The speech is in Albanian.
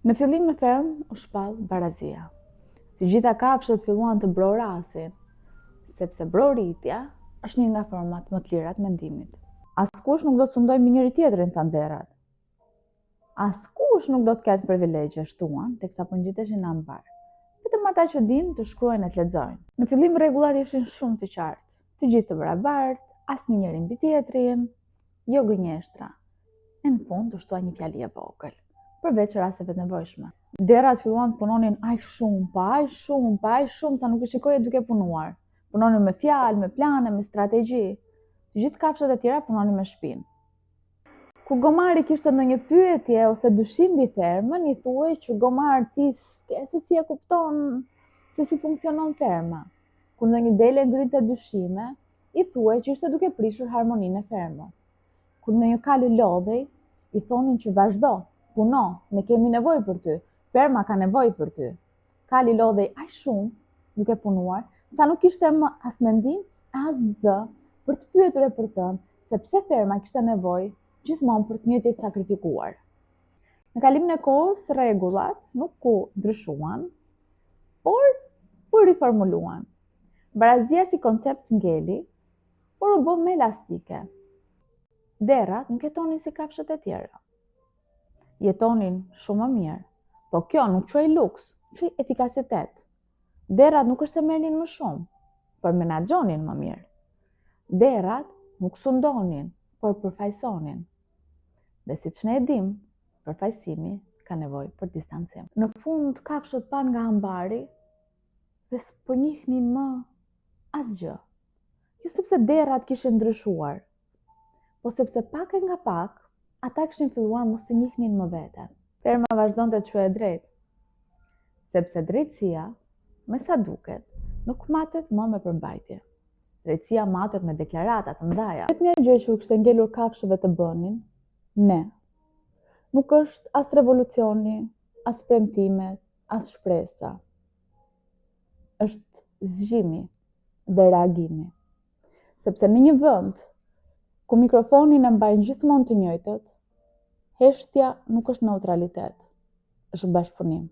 Në fillim në fermë u shpall barazia. Të gjitha kafshët filluan të brorasin, sepse broritja është një nga format më të lira të mendimit. Askush nuk do të sundojë me njëri tjetrin, thanë derat. Askush nuk do të ketë privilegje, shtuan, teksa po ngjiteshin në ambar. Vetëm ata që dinë të shkruajnë e të lexojnë. Në fillim rregullat ishin shumë të qartë, të gjithë të barabartë, asnjë njeri mbi tjetrin, jo gënjeshtra. E në fund u shtua një fjali e vogël, përveç rasteve të nevojshme. Derat filluan të punonin aq shumë, sa nuk e shikoje duke punuar. Punonin me fjalë, me plane, me strategji. Të gjithë kafshët e tjera punonin me shpinë. Kur gomari kishte ndonjë pyetje ose dyshim mbi fermën, i thuaj që gomar ti se si e kupton se si funksionon ferma. Kur ndonjë dele ngrinte dyshime, i thuaj që ishte duke prishur harmoninë e fermës. Kur ndonjë kali lodhej, i thonin që vazhdo, puno, ne kemi nevojë për ty, ferma ka nevojë për ty. Kali lodhej aq shumë duke punuar, sa nuk kishte më as mendim, as zë për të pyetur e për thënë, sepse ferma kishte nevojë gjithmonë për të njëjtit sakrifikuar. Në kalimin e kohës, rregullat nuk u ndryshuan, por u riformuluan. Barazia si koncept ngeli, por u bë më elastike. Derat nuk jetonin si kafshët e tjera. Jetonin shumë më mirë, po kjo nuk quaj luks, quaj efikasitet. Derat nuk është se merrnin më shumë, por menaxhonin më mirë. Derat nuk sundonin, por përfaqësonin. Dhe siç ne e dimë, përfaqësimi ka nevojë për distancim. Në fund kafshët pan nga ambari dhe s'po njihnin më asgjë. Jo sepse derat kishin ndryshuar, po sepse pak e nga pak ata kishin filluar mos të njihnin më veten. Ferma vazhdonte të shkojë drejt, sepse drejtësia, me sa duket, nuk matet më me përmbajtje. Drejtësia matet me deklarata të mëdha. Vetmja gjë që u kishte ngelur kafshëve të bënin, ne. Nuk është as revolucioni, as premtimet, as shpresa. Është zgjimi dhe reagimi. Sepse në një vend ku mikrofonin e mbajnë gjithmonë të njëjtët, heshtja nuk është neutralitet, është bashkëpunim.